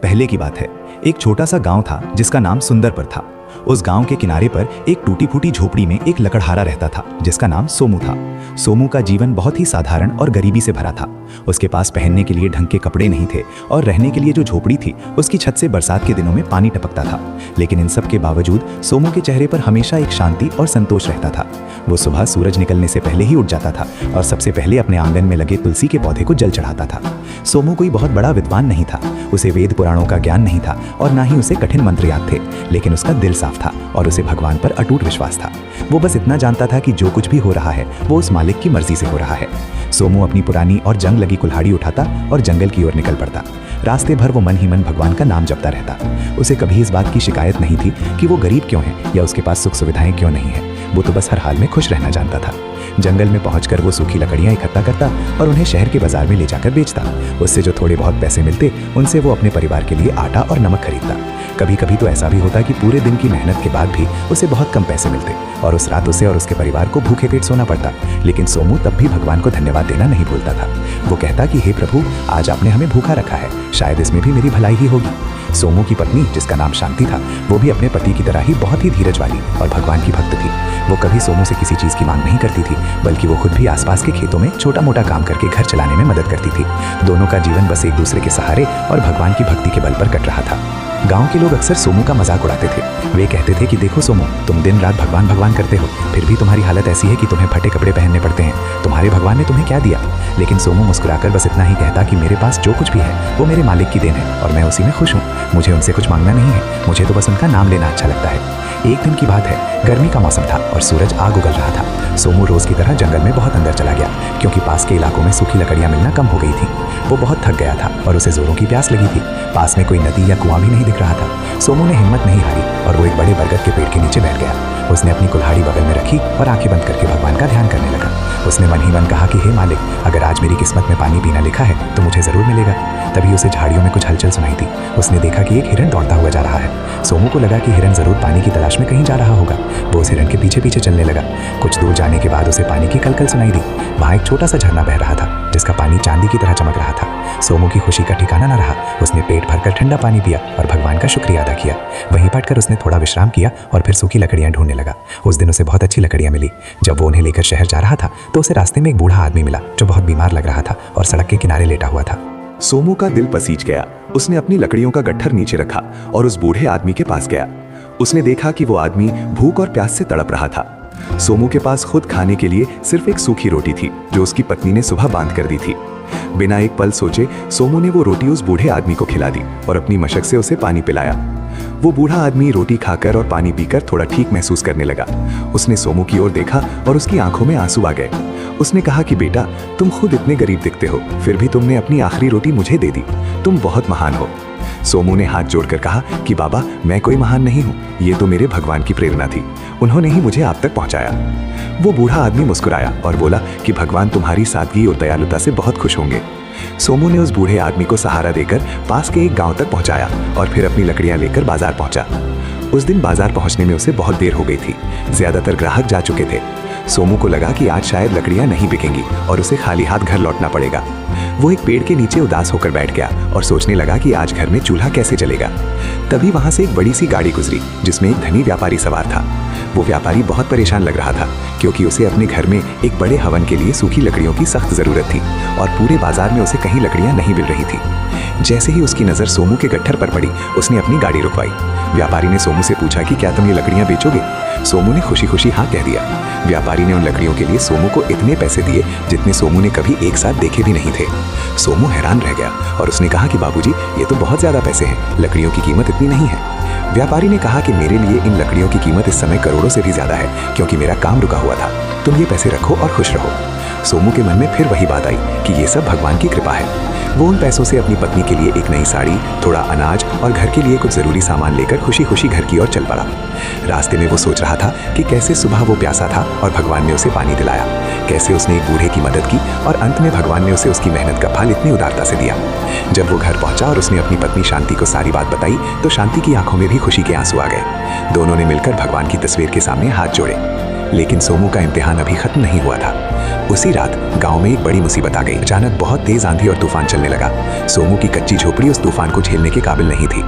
पहले की बात है। एक छोटा सा गांव था जिसका नाम सुंदरपुर था। उस गांव के किनारे पर एक टूटी फूटी झोपड़ी में एक लकड़हारा रहता था जिसका नाम सोमू था। सोमू का जीवन बहुत ही साधारण और गरीबी से भरा था। उसके पास पहनने के लिए ढंग के कपड़े नहीं थे और रहने के लिए जो झोपड़ी थी उसकी छत से बरसात के दिनों में पानी टपकता था। लेकिन इन सब के बावजूद सोमू के चेहरे पर हमेशा एक शांति और संतोष रहता था। वो सुबह सूरज निकलने से पहले ही उठ जाता था और सबसे पहले अपने आंगन में लगे तुलसी के पौधे को जल चढ़ाता था। सोमू कोई बहुत बड़ा विद्वान नहीं था, उसे वेद पुराणों का ज्ञान नहीं था और ना ही उसे कठिन मंत्र याद थे, लेकिन उसका दिल साफ था और उसे भगवान पर अटूट विश्वास था। वो बस इतना जानता था कि जो कुछ भी हो रहा है वो उस मालिक की मर्जी से हो रहा है। सोमू अपनी पुरानी और जंग लगी कुल्हाड़ी उठाता और जंगल की ओर निकल पड़ता। रास्ते भर वो मन ही मन भगवान का नाम जपता रहता। उसे कभी इस बात की शिकायत नहीं थी कि वो गरीब क्यों है या उसके पास सुख सुविधाएं क्यों नहीं है। वो तो बस हर हाल में खुश रहना जानता था। जंगल में पहुंचकर वो सूखी लकड़ियां इकट्ठा करता और उन्हें शहर के बाजार में ले जाकर बेचता। उससे जो थोड़े बहुत पैसे मिलते उनसे वो अपने परिवार के लिए आटा और नमक खरीदता। कभी कभी तो ऐसा भी होता कि पूरे दिन की मेहनत के बाद भी उसे बहुत कम पैसे मिलते और उस रात उसे और उसके परिवार को भूखे पेट सोना पड़ता। लेकिन सोमू तब भी भगवान को धन्यवाद देना नहीं भूलता था। वो कहता कि हे प्रभु, आज आपने हमें भूखा रखा है, शायद इसमें भी मेरी भलाई ही होगी। सोमू की पत्नी, जिसका नाम शांति था, वो भी अपने पति की तरह ही बहुत ही धीरज वाली और भगवान की भक्त थी। वो कभी सोमू से किसी चीज की मांग नहीं करती थी, बल्कि वो खुद भी आसपास के खेतों में छोटा मोटा काम करके घर चलाने में मदद करती थी। दोनों का जीवन बस एक दूसरे के सहारे और भगवान की भक्ति के बल पर कट रहा था। गांव के लोग अक्सर सोमू का मजाक उड़ाते थे। वे कहते थे कि देखो सोमू, तुम दिन रात भगवान भगवान करते हो, फिर भी तुम्हारी हालत ऐसी है कि तुम्हें फटे कपड़े पहनने पड़ते हैं। तुम्हारे भगवान ने तुम्हें क्या दिया? लेकिन सोमू मुस्कुराकर बस इतना ही कहता कि मेरे पास जो कुछ भी है वो मेरे मालिक की देन है और मैं उसी में खुश हूँ। मुझे उनसे कुछ मांगना नहीं है, मुझे तो बस उनका नाम लेना अच्छा लगता है। एक दिन की बात है, गर्मी का मौसम था और सूरज आग उगल रहा था। सोमू रोज की तरह जंगल में बहुत अंदर चला गया क्योंकि पास के इलाकों में सूखी लकड़ियां मिलना कम हो गई थी। वो बहुत थक गया था और उसे जोरों की प्यास लगी थी। पास में कोई नदी या कुआं भी नहीं दिख रहा था। सोमू ने हिम्मत नहीं हारी और वो एक बड़े बरगद के पेड़ के नीचे बैठ गया। उसने अपनी कुल्हाड़ी बगल में रखी और आंखें बंद करके भगवान का ध्यान करने लगा। उसने मन ही मन कहा कि हे मालिक, अगर आज मेरी किस्मत में पानी पीना लिखा है तो मुझे जरूर मिलेगा। तभी उसे झाड़ियों में कुछ हलचल सुनाई दी। उसने देखा कि एक हिरन दौड़ता हुआ जा रहा है। सोमू को लगा कि हिरन जरूर पानी की तलाश में कहीं जा रहा होगा। वो उस हिरन के पीछे पीछे चलने लगा। कुछ दूर जाने के बाद उसे पानी की कलकल सुनाई दी। वहाँ एक छोटा सा झरना बह रहा था जिसका पानी चांदी की तरह चमक रहा था। सोमू की खुशी का ठिकाना न रहा। उसने पेट भरकर ठंडा पानी पिया और भगवान का शुक्रिया अदा किया। वहीं बैठकर उसने थोड़ा विश्राम किया और फिर सूखी लकड़ियां ढूंढने लगा। उस दिन उसे बहुत अच्छी लकड़ियां मिली। जब वो उन्हें लेकर शहर जा रहा था तो उसे रास्ते में एक बूढ़ा आदमी मिला जो बहुत बीमार लग रहा था और सड़क के किनारे लेटा हुआ था। सोमू का दिल पसीज गया। उसने अपनी लकड़ियों का गट्ठर नीचे रखा और उस बूढ़े आदमी के पास गया। उसने देखा कि वो आदमी भूख और प्यास से तड़प रहा था। सोमू के पास खुद खाने के लिए सिर्फ एक सूखी रोटी थी जो उसकी पत्नी ने सुबह बांध कर दी थी। बिना एक पल सोचे सोमू ने वो रोटी उस बूढ़े आदमी को खिला दी और अपनी मशक से उसे पानी पिलाया। वो बूढ़ा आदमी रोटी खाकर और पानी पीकर थोड़ा ठीक महसूस करने लगा। उसने सोमू की ओर देखा और उसकी आंखों में आंसू आ गए। उसने कहा कि बेटा, तुम खुद इतने गरीब दिखते हो, फिर भी तुमने अपनी आखिरी रोटी मुझे दे दी। तुम बहुत महान हो। सोमू ने हाथ जोड़कर कहा कि बाबा, मैं कोई महान नहीं हूँ, ये तो मेरे भगवान की प्रेरणा थी, उन्होंने ही मुझे आप तक पहुँचाया। वो बूढ़ा आदमी मुस्कुराया और बोला कि भगवान तुम्हारी सादगी और दयालुता से बहुत खुश होंगे। सोमू ने उस बूढ़े आदमी को सहारा देकर पास के एक गांव तक पहुंचाया और फिर अपनी लकड़ियां लेकर बाजार पहुंचा। उस दिन बाजार पहुंचने में उसे बहुत देर हो गई थी। ज्यादातर ग्राहक जा चुके थे। सोमू को लगा कि आज शायद लकड़ियां नहीं बिकेंगी और उसे खाली हाथ घर लौटना पड़ेगा। वो एक पेड़ के नीचे उदास होकर बैठ गया और सोचने लगा कि आज घर में चूल्हा कैसे जलेगा। तभी वहां से एक बड़ी सी गाड़ी गुजरी जिसमें एक धनी व्यापारी सवार था। वो व्यापारी बहुत परेशान लग रहा था क्योंकि उसे अपने घर में एक बड़े हवन के लिए सूखी लकड़ियों की सख्त जरूरत थी और पूरे बाजार में उसे कहीं लकड़ियां नहीं मिल रही थी। जैसे ही उसकी नजर सोमू के गट्ठर पर पड़ी, उसने अपनी गाड़ी रुकवाई। व्यापारी ने सोमू से पूछा कि क्या तुम ये लकड़ियां बेचोगे? सोमू ने खुशी खुशी हाँ कह दिया। व्यापारी ने उन लकड़ियों के लिए सोमू को इतने पैसे दिए जितने सोमू ने कभी एक साथ देखे भी नहीं थे। सोमू हैरान रह गया और उसने कहा कि बाबूजी, ये तो बहुत ज्यादा पैसे हैं, लकड़ियों की कीमत इतनी नहीं है। व्यापारी ने कहा कि मेरे लिए इन लकड़ियों की कीमत इस समय करोड़ों से भी ज्यादा है क्योंकि मेरा काम रुका हुआ था। तुम ये पैसे रखो और खुश रहो। सोमू के मन में फिर वही बात आई कि ये सब भगवान की कृपा है। वो उन पैसों से अपनी पत्नी के लिए एक नई साड़ी, थोड़ा अनाज और घर के लिए कुछ जरूरी सामान लेकर खुशी खुशी घर की ओर चल पड़ा। रास्ते में वो सोच रहा था कि कैसे सुबह वो प्यासा था और भगवान ने उसे पानी दिलाया, कैसे उसने एक बूढ़े की मदद की और अंत में भगवान ने उसे उसकी मेहनत का फल इतनी उदारता से दिया। जब वो घर पहुंचा और उसने अपनी पत्नी शांति को सारी बात बताई तो शांति की आंखों में भी खुशी के आंसू आ गए। दोनों ने मिलकर भगवान की तस्वीर के सामने हाथ जोड़े। लेकिन सोमू का इम्तिहान अभी खत्म नहीं हुआ था। उसी रात गांव में एक बड़ी मुसीबत आ गई। अचानक बहुत तेज आंधी और तूफान चल चलने लगा। सोमू की कच्ची झोपड़ी उस तूफान को झेलने के काबिल नहीं थी।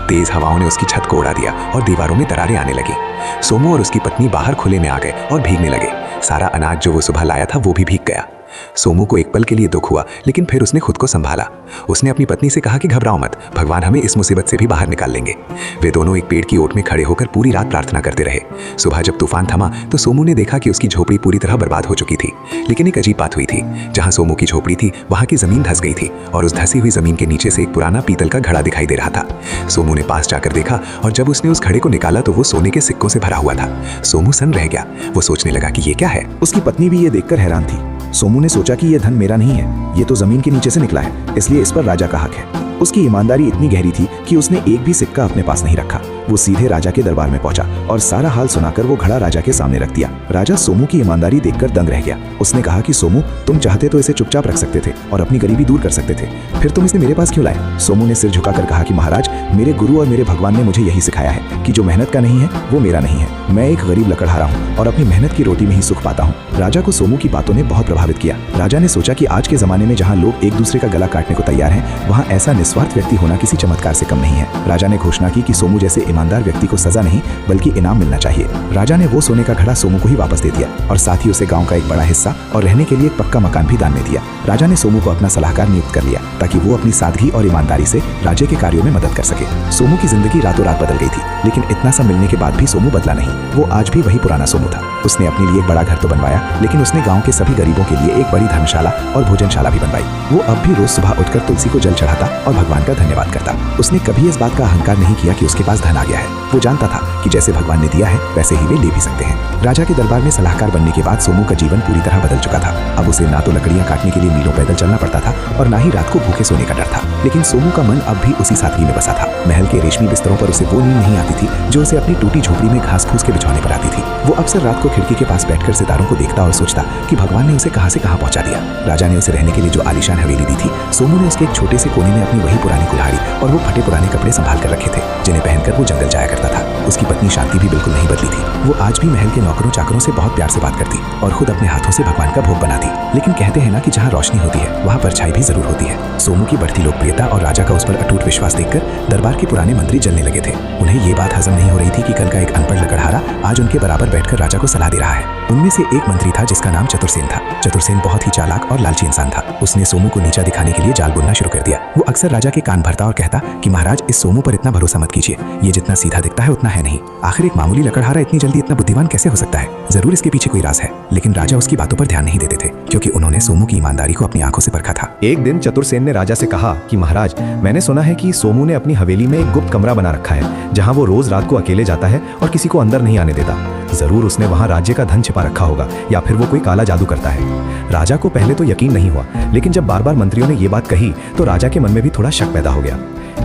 तेज हवाओं ने उसकी छत को उड़ा दिया और दीवारों में दरारें आने लगी। सोमू और उसकी पत्नी बाहर खुले में आ गए और भीगने लगे। सारा अनाज जो वो सुबह लाया था वो भी भीग गया। सोमू को एक पल के लिए दुख हुआ, लेकिन फिर उसने खुद को संभाला। उसने अपनी पत्नी से कहा कि घबराओ मत, भगवान हमें इस मुसीबत से भी बाहर निकाल लेंगे। वे दोनों एक पेड़ की ओट में खड़े होकर पूरी रात प्रार्थना करते रहे। सुबह जब तूफान थमा तो सोमू ने देखा कि उसकी झोपड़ी पूरी तरह बर्बाद हो चुकी थी। लेकिन एक अजीब बात हुई थी। जहां सोमू की झोपड़ी थी वहां की जमीन धंस गई थी और उस धसी हुई जमीन के नीचे से एक पुराना पीतल का घड़ा दिखाई दे रहा था। सोमू ने पास जाकर देखा और जब उसने उस घड़े को निकाला तो वो सोने के सिक्कों से भरा हुआ था। सोमू सन्न रह गया। वो सोचने लगा कि ये क्या है। उसकी पत्नी भी ये देखकर हैरान थी। सोमू ने सोचा कि यह धन मेरा नहीं है, ये तो जमीन के नीचे से निकला है, इसलिए इस पर राजा का हक है। उसकी ईमानदारी इतनी गहरी थी कि उसने एक भी सिक्का अपने पास नहीं रखा। वो सीधे राजा के दरबार में पहुंचा और सारा हाल सुनाकर वो घड़ा राजा के सामने रख दिया। राजा सोमू की ईमानदारी देखकर दंग रह गया। उसने कहा कि सोमू, तुम चाहते तो इसे चुपचाप रख सकते थे और अपनी गरीबी दूर कर सकते थे, फिर तुम इसे मेरे पास क्यों लाए? सोमू ने सिर झुकाकर कहा कि महाराज, मेरे गुरु और मेरे भगवान ने मुझे यही सिखाया है कि जो मेहनत का नहीं है वो मेरा नहीं है। मैं एक गरीब लकड़हारा हूँ और अपनी मेहनत की रोटी में ही सुख पाता हूँ। राजा को सोमू की बातों ने बहुत प्रभावित किया। राजा ने सोचा कि आज के जमाने में जहाँ लोग एक दूसरे का गला काटने को तैयार हैं, वहाँ ऐसा निस्वार्थ व्यक्ति होना किसी चमत्कार से कम नहीं है। राजा ने घोषणा की कि सोमू जैसे ईमानदार व्यक्ति को सजा नहीं बल्कि इनाम मिलना चाहिए। राजा ने वो सोने का घड़ा सोमू को ही वापस दे दिया और साथ ही उसे गांव का एक बड़ा हिस्सा और रहने के लिए एक पक्का मकान भी दान में दिया। राजा ने सोमू को अपना सलाहकार नियुक्त कर लिया ताकि वो अपनी सादगी और ईमानदारी से राज्य के कार्यों में मदद कर सके। सोमू की जिंदगी रातों रात बदल गई थी, लेकिन इतना सा मिलने के बाद भी सोमू बदला नहीं। वो आज भी वही पुराना सोमू था। उसने अपने लिए एक बड़ा घर तो बनवाया, लेकिन उसने गाँव के सभी गरीबों के लिए एक बड़ी धर्मशाला और भोजनशाला भी बनवाई। वो अब भी रोज सुबह उठकर तुलसी को जल चढ़ाता और भगवान का धन्यवाद करता। उसने कभी इस बात का अहंकार नहीं किया कि उसके पास धन आ गया है। वो जानता था कि जैसे भगवान ने दिया है वैसे ही वे ले भी सकते हैं। राजा के दरबार में सलाहकार बनने के बाद सोमू का जीवन पूरी तरह बदल चुका था। अब उसे ना तो लकड़ियां काटने के लिए मीलों पैदल चलना पड़ता था और ना ही रात को भूखे सोने का डर था। लेकिन सोमू का मन अब भी उसी सादगी में बसा था। महल के रेशमी बिस्तरों पर उसे वो नींद नहीं आती थी जो उसे अपनी टूटी झोपड़ी में घास फूस के बिछौने पर आती थी। वो अक्सर रात को खिड़की के पास बैठकर सितारों को देखता और सोचता कि भगवान ने उसे कहां से कहां पहुंचा दिया। राजा ने उसे रहने के लिए जो आलीशान हवेली दी थी, सोमू ने उसके एक छोटे से कोने में अपनी वही पुरानी कुल्हाड़ी और वो फटे पुराने कपड़े संभाल कर रखे थे जिन्हें पहनकर वो जंगल जाया करता था। उसकी पत्नी शांति भी बिल्कुल नहीं बदली थी। वो आज भी महल के नौकरों चाकरों से बहुत प्यार से बात करती और खुद अपने हाथों से भगवान का भोग बनाती। लेकिन कहते हैं ना कि जहाँ रोशनी होती है वहाँ परछाई भी जरूर होती है। सोमू की बढ़ती लोकप्रियता और राजा का उस पर अटूट विश्वास देखकर दरबार के पुराने मंत्री जलने लगे थे। उन्हें ये बात हजम नहीं हो रही थी कि कल का एक अनपढ़ लकड़हारा आज उनके बराबर बैठकर राजा को सलाह दे रहा है। उनमें से एक मंत्री था जिसका नाम चतुरसेन था। चतुरसेन बहुत ही चालाक और लालची इंसान था। उसने सोमू को नीचा दिखाने के लिए जाल बुनना शुरू कर दिया। वो अक्सर राजा के कान भरता और कहता कि महाराज, इस सोमू पर इतना भरोसा मत कीजिए, ये जितना सीधा दिखता है उतना है नहीं। आखिर एक मामूली लकड़हारा इतनी जल्दी इतना बुद्धिमान कैसे हो सकता है? जरूर इसके पीछे कोई राज है। लेकिन राजा उसकी बातों पर ध्यान नहीं देते थे क्योंकि उन्होंने सोमू की ईमानदारी को अपनी आंखों से परखा था। एक दिन चतुरसेन ने राजा से कहा कि महाराज, मैंने सुना है कि सोमू ने अपनी हवेली में एक गुप्त कमरा बना रखा है जहां वो रोज रात को अकेले जाता है और किसी को अंदर नहीं आने देता। जरूर उसने वहां राज्य का धन छिपा रखा होगा या फिर वो कोई काला जादू करता है। राजा को पहले तो यकीन नहीं हुआ, लेकिन जब बार बार मंत्रियों ने ये बात कही तो राजा के मन में भी थोड़ा शक पैदा हो गया।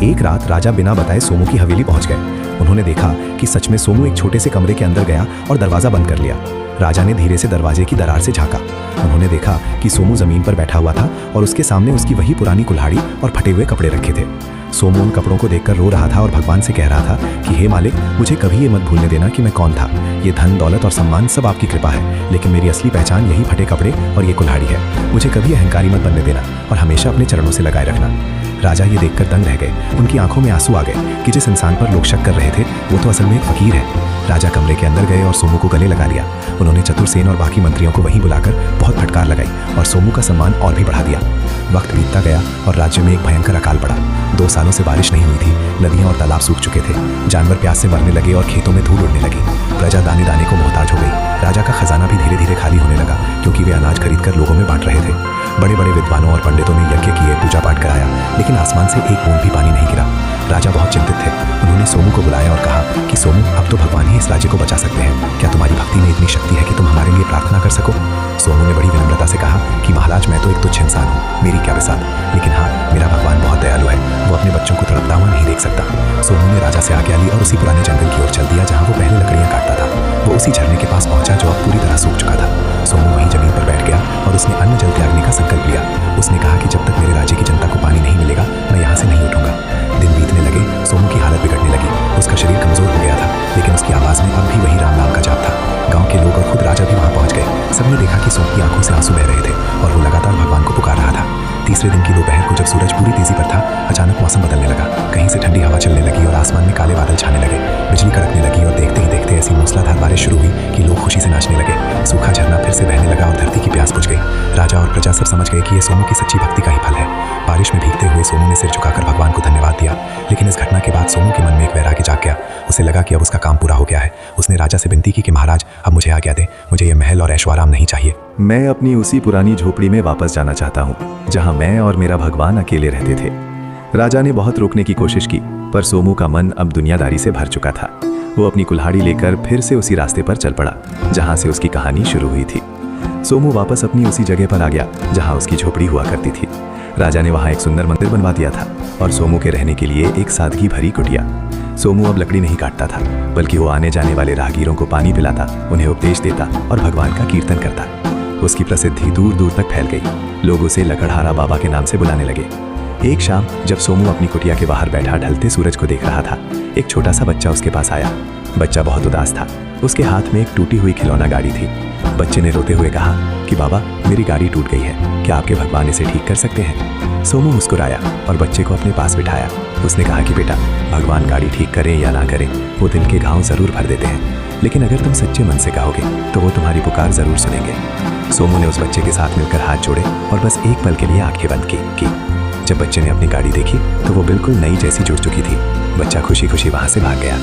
एक रात राजा बिना बताए सोमू की हवेली पहुंच गए। उन्होंने देखा कि सच में सोमू एक छोटे से कमरे के अंदर गया और दरवाजा बंद कर लिया। राजा ने धीरे से दरवाजे की दरार से झांका। उन्होंने देखा कि सोमू जमीन पर बैठा हुआ था और उसके सामने उसकी वही पुरानी कुल्हाड़ी और फटे हुए कपड़े रखे थे। सोमू उन कपड़ों को देखकर रो रहा था और भगवान से कह रहा था कि हे मालिक, मुझे कभी ये मत भूलने देना कि मैं कौन था। ये धन, दौलत और सम्मान सब आपकी कृपा है, लेकिन मेरी असली पहचान यही फटे कपड़े और ये कुल्हाड़ी है। मुझे कभी अहंकारी मत बनने देना और हमेशा अपने चरणों से लगाए रखना। राजा ये देखकर दंग रह गए। उनकी आंखों में आंसू आ गए कि जिस इंसान पर लोग शक कर रहे थे वो तो असल में एक फकीर है। राजा कमरे के अंदर गए और सोमू को गले लगा लिया। उन्होंने चतुरसेन और बाकी मंत्रियों को वहीं बुलाकर बहुत फटकार लगाई और सोमू का सम्मान और भी बढ़ा दिया। वक्त बीतता गया और राज्य में एक भयंकर अकाल पड़ा। 2 सालों से बारिश नहीं हुई थी। नदियां और तालाब सूख चुके थे। जानवर प्यास से मरने लगे और खेतों में धूल उड़ने लगी। प्रजा दाने दाने को मोहताज हो गई। राजा का खजाना भी धीरे धीरे खाली होने लगा क्योंकि वे अनाज खरीद कर लोगों में बांट रहे थे। बड़े बड़े विद्वानों और पंडितों ने यज्ञ किए, पूजा पाठ कराया, लेकिन आसमान से एक बूंद भी पानी नहीं गिरा। राजा बहुत चिंतित थे। उन्होंने सोमू को बुलाया और कहा कि सोमू, अब तो भगवान ही इस राज्य को बचा सकते हैं। क्या तुम्हारी भक्ति में इतनी शक्ति है कि तुम हमारे लिए प्रार्थना कर सको? सोमू ने बड़ी विनम्रता से कहा कि महाराज, मैं तो एक तुच्छ इंसान हूँ, मेरी क्या बिसात, लेकिन हाँ, मेरा भगवान बहुत दयालु है। वो अपने बच्चों को तड़पता हुआ नहीं देख सकता। सोमू ने राजा से आज्ञा ली और उसी पुराने जंगल की ओर चल दिया जहाँ वो पहले लकड़ियाँ काटता था। वो उसी झरने के पास पहुंचा जो अब पूरी तरह सूख चुका था। सोमू वहीं जमीन पर बैठ गया और उसने अन्न जल त्यागने का संकल्प लिया। उसने कहा कि जब तक मेरे राज्य की जनता को पानी नहीं मिलेगा मैं यहाँ से नहीं उठूंगा। दिन बीतने लगे, सोमू की हालत बिगड़ने लगी। उसका शरीर कमजोर हो गया था, लेकिन उसकी आवाज में अब भी वही राम नाम का जाप था। गांव के लोग और खुद राजा भी वहां पहुंच गए। सबने देखा कि सोमू की आंखों से आंसू बह रहे थे और वो लगातार भगवान को पुकार रहा था। तीसरे दिन की दोपहर को जब सूरज पूरी तेजी पर था, अचानक मौसम बदलने लगा। कहीं से ठंडी हवा चलने लगी और आसमान में काले बादल छाने लगे। बिजली कड़कने लगी और देखते ही देखते ऐसी मूसलाधार बारिश शुरू हुई कि लोग खुशी से नाचने लगे। सूखा झरना फिर से बहने लगा और धरती की प्यास बुझ गई। राजा और प्रजा सब समझ गए कि ये सोमू की सच्ची भक्ति का ही फल है। बारिश में भीगते हुए सोमू ने सिर झुकाकर भगवान को धन्यवाद दिया। लेकिन इस घटना के बाद सोमू के मन में एक वैराग्य जाग गया। उसे लगा कि अब उसका काम पूरा हो गया है। उसने राजा से विनती की कि महाराज, अब मुझे आज्ञा दे, मुझे ये महल और ऐशो आराम नहीं चाहिए। मैं अपनी उसी पुरानी झोपड़ी में वापस जाना चाहता हूँ जहाँ मैं और मेरा भगवान अकेले रहते थे। राजा ने बहुत रोकने की कोशिश की, पर सोमू का मन अब दुनियादारी से भर चुका था। वो अपनी कुल्हाड़ी लेकर फिर से उसी रास्ते पर चल पड़ा जहाँ से उसकी कहानी शुरू हुई थी। सोमू वापस अपनी उसी जगह पर आ गया जहाँ उसकी झोपड़ी हुआ करती थी। राजा ने वहाँ एक सुंदर मंदिर बनवा दिया था और सोमू के रहने के लिए एक सादगी भरी कुटिया। सोमू अब लकड़ी नहीं काटता था, बल्कि वो आने जाने वाले राहगीरों को पानी पिलाता, उन्हें उपदेश देता और भगवान का कीर्तन करता। उसकी प्रसिद्धि दूर दूर तक फैल गई। लोग उसे लकड़हारा बाबा के नाम से बुलाने लगे। एक शाम जब सोमू अपनी कुटिया के बाहर बैठा ढलते सूरज को देख रहा था, एक छोटा सा बच्चा उसके पास आया। बच्चा बहुत उदास था। उसके हाथ में एक टूटी हुई खिलौना गाड़ी थी। बच्चे ने रोते हुए कहा कि बाबा, मेरी गाड़ी टूट गई है, क्या आपके भगवान इसे ठीक कर सकते हैं? सोमू मुस्कुराया और बच्चे को अपने पास बिठाया। उसने कहा कि बेटा, भगवान गाड़ी ठीक करें या ना करें, वो दिल के घाव जरूर भर देते हैं, लेकिन अगर तुम सच्चे मन से कहोगे तो वो तुम्हारी पुकार जरूर सुनेंगे। सोमू ने उस बच्चे के साथ मिलकर हाथ जोड़े और बस एक पल के लिए आंखें बंद की। जब बच्चे ने अपनी गाड़ी देखी तो वो बिल्कुल नई जैसी जुड़ चुकी थी। बच्चा खुशी खुशी वहां से भाग गया।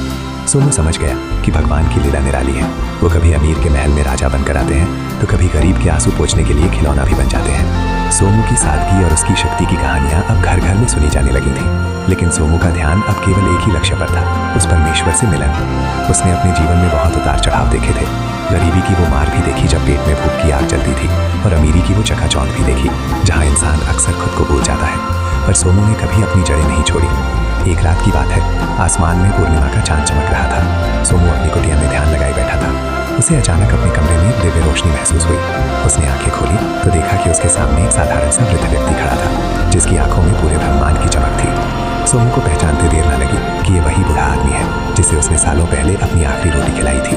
सोमू समझ गया कि भगवान की लीला निराली है। वो कभी अमीर के महल में राजा बनकर आते हैं तो कभी गरीब के आंसू पोंछने के लिए खिलौना भी बन जाते हैं। सोमू की सादगी और उसकी शक्ति की कहानियां अब घर घर में सुनी जाने लगी थी। लेकिन सोमू का ध्यान अब केवल एक ही लक्ष्य पर था, उस परमेश्वर से मिलन। उसने अपने जीवन में बहुत उतार चढ़ाव देखे थे। गरीबी की वो मार भी देखी जब पेट में भूख की आग जलती थी, और अमीरी की वो चकाचौंध भी देखी जहाँ इंसान अक्सर खुद को भूल जाता है। पर सोमू ने कभी अपनी जड़ें नहीं छोड़ी। एक रात की बात है, आसमान में पूर्णिमा का चांद चमक रहा था। सोमू अपनी कुटिया में ध्यान लगाए बैठा था। उसे अचानक अपने कमरे में दिव्य रोशनी महसूस हुई। उसने आंखें खोली तो देखा कि उसके सामने एक साधारण सा वृद्ध व्यक्ति खड़ा था, जिसकी आंखों में पूरे ब्रह्मांड की चमक थी। सोमू को पहचानते देर न लगी कि ये वही बूढ़ा आदमी है जिसे उसने सालों पहले अपनी आखिरी रोटी खिलाई थी।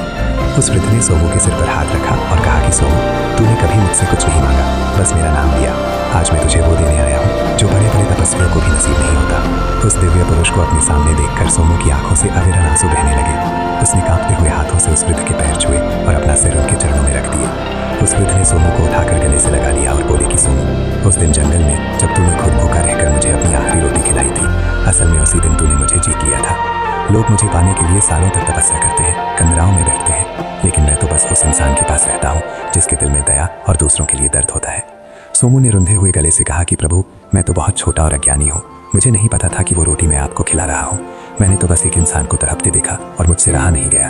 उस वृद्ध ने सोमू के सिर पर हाथ रखा और कहा कि सोमू, तूने कभी मुझसे कुछ नहीं मांगा, बस मेरा नाम लिया। आज मैं तुझे वो देने आया हूँ जो बड़े बड़े तपस्वियों को भी नसीब नहीं होता। उस दिव्य पुरुष को अपने सामने देखकर सोमू की आंखों से अविरल आंसू बहने लगे। उसने कांपते हुए हाथों से उस वृद्ध के पैर छुए और अपना सिर उनके चरणों में रख दिए। उस वृद्ध ने सोमू को उठाकर गले से लगा लिया और बोले कि सोमू, उस दिन जंगल में जब तूने खुद भूखा रहकर मुझे अपनी आखिरी रोटी खिलाई थी, असल में उसी दिन तूने मुझे जीत लिया था। लोग मुझे पाने के लिए सालों तक तपस्या करते हैं, कंदराओं में बैठते हैं, लेकिन मैं तो बस उस इंसान के पास रहता हूँ जिसके दिल में दया और दूसरों के लिए दर्द होता है। सोमू ने रुंधे हुए गले से कहा कि प्रभु, मैं तो बहुत छोटा और अज्ञानी हूँ। मुझे नहीं पता था कि वो रोटी मैं आपको खिला रहा हूँ। मैंने तो बस एक इंसान को तड़पते देखा और मुझसे रहा नहीं गया।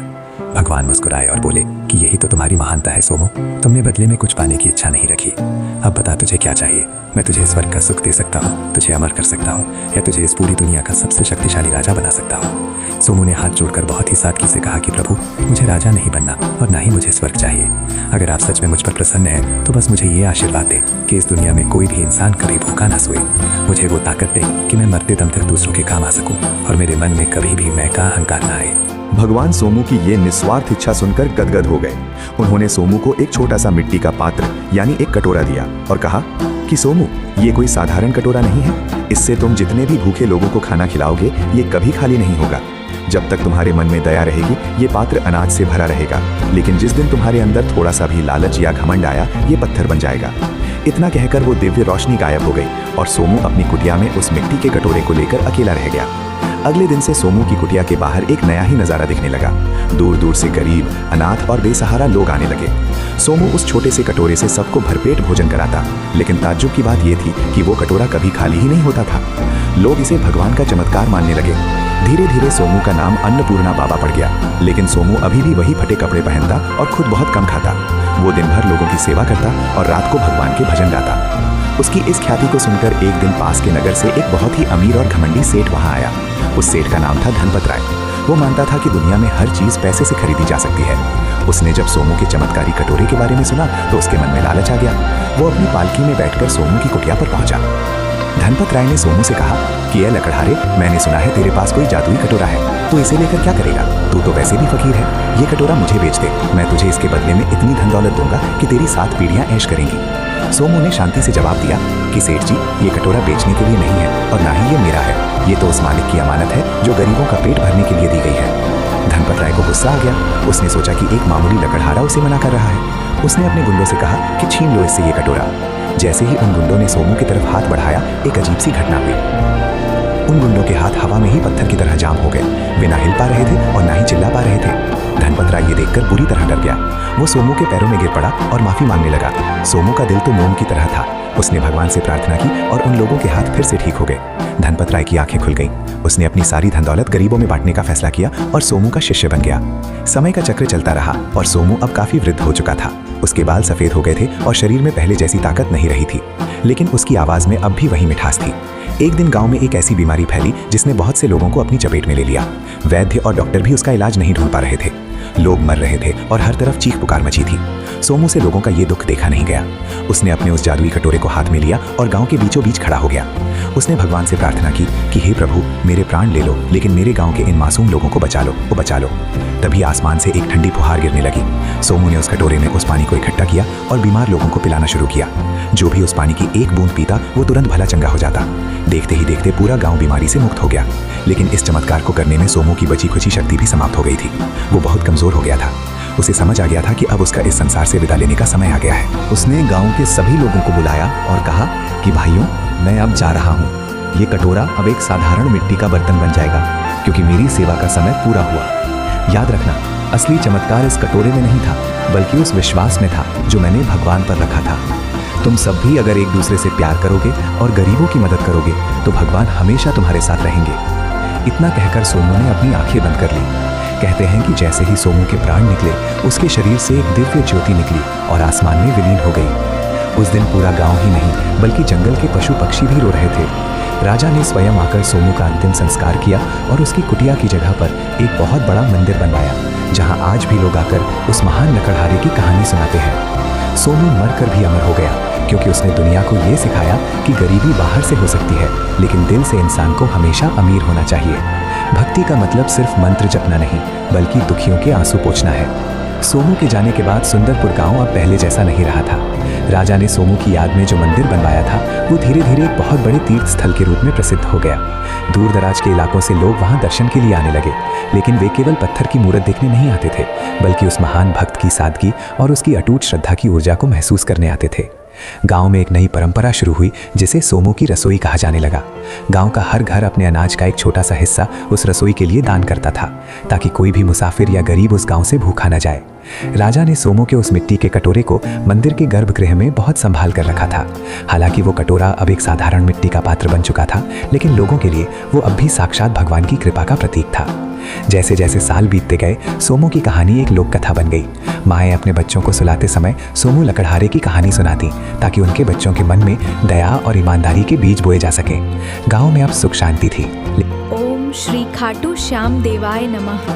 भगवान मुस्कुराए और बोले कि यही तो तुम्हारी महानता है सोमू, तुमने बदले में कुछ पाने की इच्छा नहीं रखी। अब बता तुझे क्या चाहिए? मैं तुझे स्वर्ग का सुख दे सकता हूँ, तुझे अमर कर सकता हूँ, या तुझे इस पूरी दुनिया का सबसे शक्तिशाली राजा बना सकता हूँ। सोमू ने हाथ जोड़कर बहुत ही सादगी से कहा कि प्रभु, मुझे राजा नहीं बनना और ना ही मुझे स्वर्ग चाहिए। अगर आप सच में मुझ पर प्रसन्न हैं तो बस मुझे ये आशीर्वाद दे कि इस दुनिया में कोई भी इंसान कभी भूखा ना सोए। मुझे वो ताकत दे कि मैं मरते दम तक दूसरों के काम आ सकूं और मेरे मन में कभी भी मैं का अहंकार ना आए। भगवान सोमू की ये निस्वार्थ इच्छा सुनकर गदगद हो गए। उन्होंने सोमू को एक छोटा सा मिट्टी का पात्र यानी एक कटोरा दिया और कहा कि सोमू, ये कोई साधारण कटोरा नहीं है। इससे तुम जितने भी भूखे लोगों को खाना खिलाओगे ये कभी खाली नहीं होगा। जब तक तुम्हारे मन में दया रहेगी ये पात्र अनाज से भरा रहेगा, लेकिन जिस दिन तुम्हारे अंदर थोड़ा सा भी लालच या घमंड आया ये पत्थर बन जाएगा। इतना कहकर वो दिव्य रोशनी गायब हो गई और सोमू अपनी कुटिया में उस मिट्टी के कटोरे को लेकर अकेला रह गया। अगले दिन से सोमू की कुटिया के बाहर एक नया ही नजारा दिखने लगा। दूर दूर से गरीब, अनाथ और बेसहारा लोग आने लगे। सोमू उस छोटे से कटोरे से सबको भरपेट भोजन कराता, लेकिन ताज्जुब की बात यह थी कि वो कटोरा कभी खाली ही नहीं होता था। लोग इसे भगवान का चमत्कार मानने लगे। धीरे धीरे सोमू का नाम अन्नपूर्णा बाबा पड़ गया, लेकिन सोमू अभी भी वही फटे कपड़े पहनता और खुद बहुत कम खाता। वो दिन भर लोगों की सेवा करता और रात को भगवान के भजन गाता। उसकी इस ख्याति को सुनकर एक दिन पास के नगर से एक बहुत ही अमीर और घमंडी सेठ वहां आया। उस सेठ का नाम था धनपत राय। वो मानता था कि दुनिया में हर चीज पैसे से खरीदी जा सकती है। उसने जब सोमू के चमत्कारी कटोरे के बारे में सुना तो उसके मन में लालच आ गया। वो अपनी पालकी में बैठकर सोमू की कुटिया पर पहुंचा। धनपत राय ने सोमू से कहा कि ये लकड़हारे, मैंने सुना है तेरे पास कोई जादुई कटोरा है, तो इसे लेकर क्या करेगा? तू तो वैसे भी फकीर है, ये कटोरा मुझे बेच दे, मैं तुझे इसके बदले में इतनी धन दौलत दूंगा कि तेरी 7 पीढ़ियां ऐश करेंगी। सोमू ने शांति से जवाब दिया कि सेठ जी, ये कटोरा बेचने के लिए नहीं है और ना ही ये मेरा है। ये तो उस मालिक की अमानत है जो गरीबों का पेट भरने के लिए दी गई है। धनपत राय को गुस्सा आ गया। उसने सोचा कि एक मामूली लकड़हारा उसे मना कर रहा है। उसने अपने गुंडों से कहा कि छीन लो इससे ये कटोरा। जैसे ही उन गुंडों ने सोमू की तरफ हाथ बढ़ाया, एक अजीब सी घटना हुई। उन गुंडों के हाथ हवा में ही पत्थर की तरह जाम हो गए। वे ना हिल पा रहे थे और ना ही चिल्ला पा रहे थे। धनपत राय ये देखकर बुरी तरह डर गया। वो सोमू के पैरों में गिर पड़ा और माफी मांगने लगा। सोमू का दिल तो मोम की तरह था। उसने भगवान से प्रार्थना की और उन लोगों के हाथ फिर से ठीक हो गए। धनपत राय की आंखें खुल गईं। उसने अपनी सारी धन दौलत गरीबों में बांटने का फैसला किया और सोमू का शिष्य बन गया। समय का चक्र चलता रहा और सोमू अब काफी वृद्ध हो चुका था। उसके बाल सफेद हो गए थे और शरीर में पहले जैसी ताकत नहीं रही थी, लेकिन उसकी आवाज में अब भी वही मिठास थी। एक दिन गांव में एक ऐसी बीमारी फैली जिसने बहुत से लोगों को अपनी चपेट में ले लिया। वैद्य और डॉक्टर भी उसका इलाज नहीं ढूंढ पा रहे थे। लोग मर रहे थे और हर तरफ चीख पुकार मची थी। सोमू से लोगों का ये दुख देखा नहीं गया। उसने अपने उस जादुई कटोरे को हाथ में लिया और गांव के बीचों बीच खड़ा हो गया। उसने भगवान से प्रार्थना की कि हे प्रभु, मेरे प्राण ले लो, लेकिन मेरे गांव के इन मासूम लोगों को बचा लो, वो बचा लो। तभी आसमान से एक ठंडी फुहार गिरने लगी। सोमू ने उस कटोरे में उस पानी को इकट्ठा किया और बीमार लोगों को पिलाना शुरू किया। जो भी उस पानी की एक बूंद पीता, वो तुरंत भला चंगा हो जाता। देखते ही देखते पूरा गांव बीमारी से मुक्त हो गया। लेकिन इस चमत्कार को करने में सोमू की बची खुची शक्ति भी समाप्त हो गई थी। वो बहुत कमजोर हो गया था। उसे समझ आ गया था कि अब उसका इस संसार से विदा लेने का समय आ गया है। उसने गांव के सभी लोगों को बुलाया और कहा कि भाइयों, मैं अब जा रहा हूँ। ये कटोरा अब एक साधारण मिट्टी का बर्तन बन जाएगा, क्योंकि मेरी सेवा का समय पूरा हुआ। याद रखना, असली चमत्कार इस कटोरे में नहीं था, बल्कि उस विश्वास में था जो मैंने भगवान पर रखा था। तुम सब भी अगर एक दूसरे से प्यार करोगे और गरीबों की मदद करोगे तो भगवान हमेशा तुम्हारे साथ रहेंगे। इतना कहकर सोमू ने अपनी आंखें बंद कर ली। कहते हैं कि जैसे ही सोमू के प्राण निकले, उसके शरीर से एक दिव्य ज्योति निकली और आसमान में विलीन हो गई। उस दिन पूरा गांव ही नहीं, बल्कि जंगल के पशु पक्षी भी रो रहे थे। राजा ने स्वयं आकर सोमू का अंतिम संस्कार किया और उसकी कुटिया की जगह पर एक बहुत बड़ा मंदिर बनवाया, जहां आज भी लोग आकर उस महान लकड़हारे की कहानी सुनाते हैं। सोमू मरकर भी अमर हो गया, क्योंकि उसने दुनिया को ये सिखाया कि गरीबी बाहर से हो सकती है, लेकिन दिल से इंसान को हमेशा अमीर होना चाहिए। भक्ति का मतलब सिर्फ मंत्र जपना नहीं, बल्कि दुखियों के आंसू पोंछना है। सोमू के जाने के बाद सुंदरपुर गांव अब पहले जैसा नहीं रहा था। राजा ने सोमू की याद में जो मंदिर बनवाया था, वो धीरे धीरे एक बहुत बड़े तीर्थ स्थल के रूप में प्रसिद्ध हो गया। दूर दराज के इलाकों से लोग वहां दर्शन के लिए आने लगे, लेकिन वे केवल पत्थर की मूर्त देखने नहीं आते थे, बल्कि उस महान भक्त की सादगी और उसकी अटूट श्रद्धा की ऊर्जा को महसूस करने आते थे। गांव में एक नई परंपरा शुरू हुई, जिसे सोमू की रसोई कहा जाने लगा। गांव का हर घर अपने अनाज का एक छोटा सा हिस्सा उस रसोई के लिए दान करता था, ताकि कोई भी मुसाफिर या गरीब उस गांव से भूखा न जाए। राजा ने सोमू के उस मिट्टी के कटोरे को मंदिर के गर्भगृह में बहुत संभाल कर रखा था। हालांकि वो कटोरा अब एक साधारण मिट्टी का पात्र बन चुका था, लेकिन लोगों के लिए वो अब भी साक्षात भगवान की कृपा का प्रतीक था। जैसे जैसे साल बीतते गए, सोमू की कहानी एक लोक कथा बन गई। माएँ अपने बच्चों को सुलाते समय सोमू लकड़हारे की कहानी सुनाती, ताकि उनके बच्चों के मन में दया और ईमानदारी के बीज बोए जा सके। गांव में अब सुख शांति थी। ओम श्री खाटू श्याम देवाय नमः।